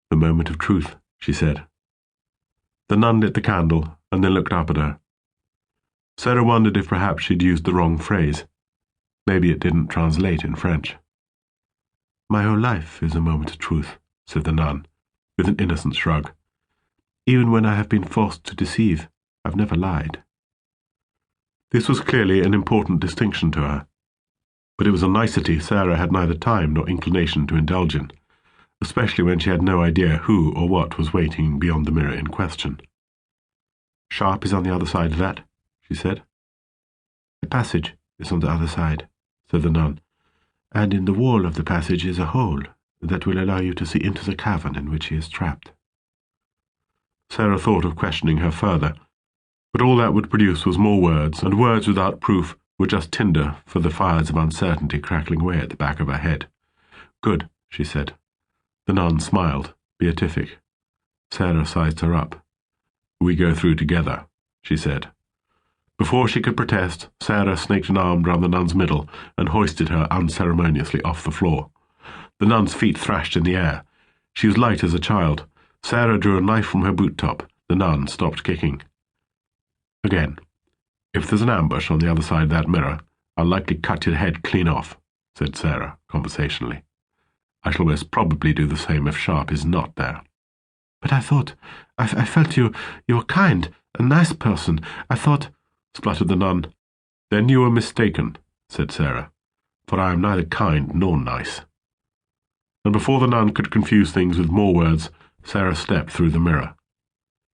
The moment of truth, she said. The nun lit the candle and then looked up at her. Sara wondered if perhaps she'd used the wrong phrase. Maybe it didn't translate in French. My whole life is a moment of truth, said the nun, with an innocent shrug. Even when I have been forced to deceive, I've never lied. This was clearly an important distinction to her, but it was a nicety Sara had neither time nor inclination to indulge in, especially when she had no idea who or what was waiting beyond the mirror in question. Sharp is on the other side of that, she said. The passage is on the other side, said the nun, and in the wall of the passage is a hole that will allow you to see into the cavern in which he is trapped. Sara thought of questioning her further, but all that would produce was more words, and words without proof were just tinder for the fires of uncertainty crackling away at the back of her head. Good, she said. The nun smiled, beatific. Sara sized her up. We go through together, she said. Before she could protest, Sara snaked an arm round the nun's middle and hoisted her unceremoniously off the floor. The nun's feet thrashed in the air. She was light as a child. Sara drew a knife from her boot top. The nun stopped kicking. Again, if there's an ambush on the other side of that mirror, I'll likely cut your head clean off, said Sara, conversationally. I shall most probably do the same if Sharp is not there. But I felt you were kind, a nice person. I thought, spluttered the nun. Then you were mistaken, said Sara, for I am neither kind nor nice. And before the nun could confuse things with more words, Sara stepped through the mirror.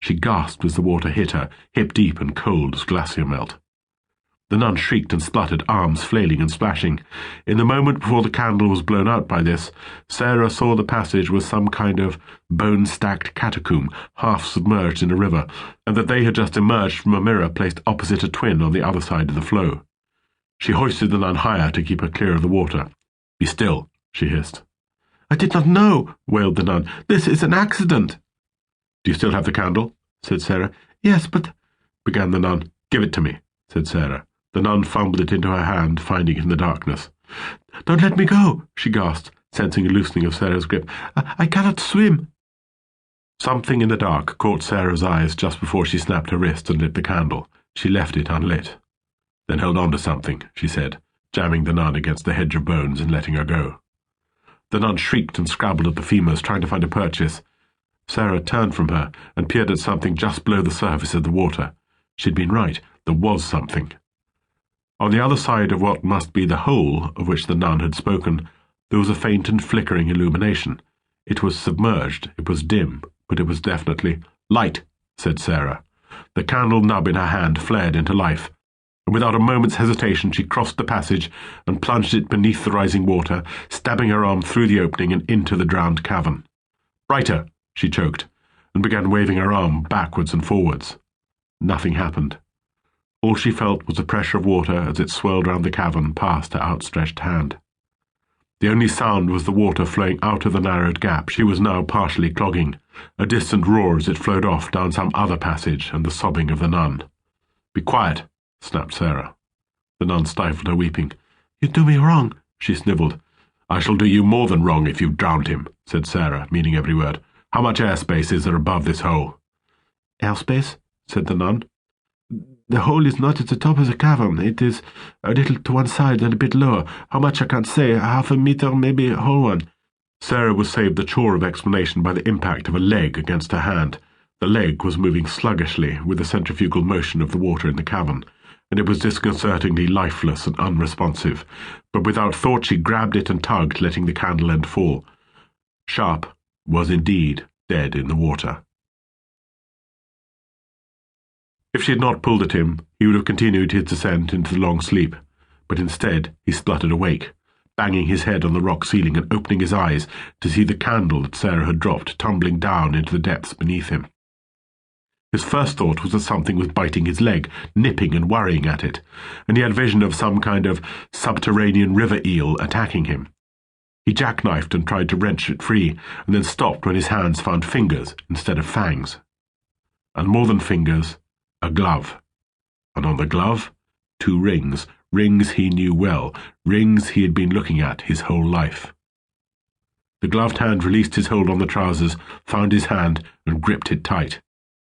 She gasped as the water hit her, hip-deep and cold as glacier melt. The nun shrieked and spluttered, arms flailing and splashing. In the moment before the candle was blown out by this, Sara saw the passage was some kind of bone-stacked catacomb, half submerged in a river, and that they had just emerged from a mirror placed opposite a twin on the other side of the flow. She hoisted the nun higher to keep her clear of the water. Be still, she hissed. I did not know, wailed the nun. This is an accident. Do you still have the candle? Said Sara. Yes, but... began the nun. Give it to me, said Sara. The nun fumbled it into her hand, finding it in the darkness. Don't let me go, she gasped, sensing a loosening of Sara's grip. I cannot swim. Something in the dark caught Sara's eyes just before she snapped her wrist and lit the candle. She left it unlit. Then held on to something, she said, jamming the nun against the hedge of bones and letting her go. The nun shrieked and scrabbled at the femurs, trying to find a purchase. Sara turned from her and peered at something just below the surface of the water. She'd been right. There was something. On the other side of what must be the hole of which the nun had spoken, there was a faint and flickering illumination. It was submerged, it was dim, but it was definitely light, said Sara. The candle nub in her hand flared into life, and without a moment's hesitation she crossed the passage and plunged it beneath the rising water, stabbing her arm through the opening and into the drowned cavern. Brighter, she choked, and began waving her arm backwards and forwards. Nothing happened. All she felt was the pressure of water as it swirled round the cavern past her outstretched hand. The only sound was the water flowing out of the narrowed gap she was now partially clogging, a distant roar as it flowed off down some other passage, and the sobbing of the nun. Be quiet, snapped Sara. The nun stifled her weeping. You do me wrong, she snivelled. I shall do you more than wrong if you've drowned him, said Sara, meaning every word. How much airspace is there above this hole? Airspace? Said the nun. The hole is not at the top of the cavern. It is a little to one side and a bit lower. How much I can't say. Half a meter, maybe a whole one. Sara was saved the chore of explanation by the impact of a leg against her hand. The leg was moving sluggishly with the centrifugal motion of the water in the cavern, and it was disconcertingly lifeless and unresponsive. But without thought she grabbed it and tugged, letting the candle end fall. Sharp was indeed dead in the water. If she had not pulled at him, he would have continued his descent into the long sleep, but instead he spluttered awake, banging his head on the rock ceiling and opening his eyes to see the candle that Sara had dropped tumbling down into the depths beneath him. His first thought was that something was biting his leg, nipping and worrying at it, and he had vision of some kind of subterranean river eel attacking him. He jackknifed and tried to wrench it free, and then stopped when his hands found fingers instead of fangs. And more than fingers, a glove. And on the glove, 2 rings, rings he knew well, rings he had been looking at his whole life. The gloved hand released his hold on the trousers, found his hand, and gripped it tight.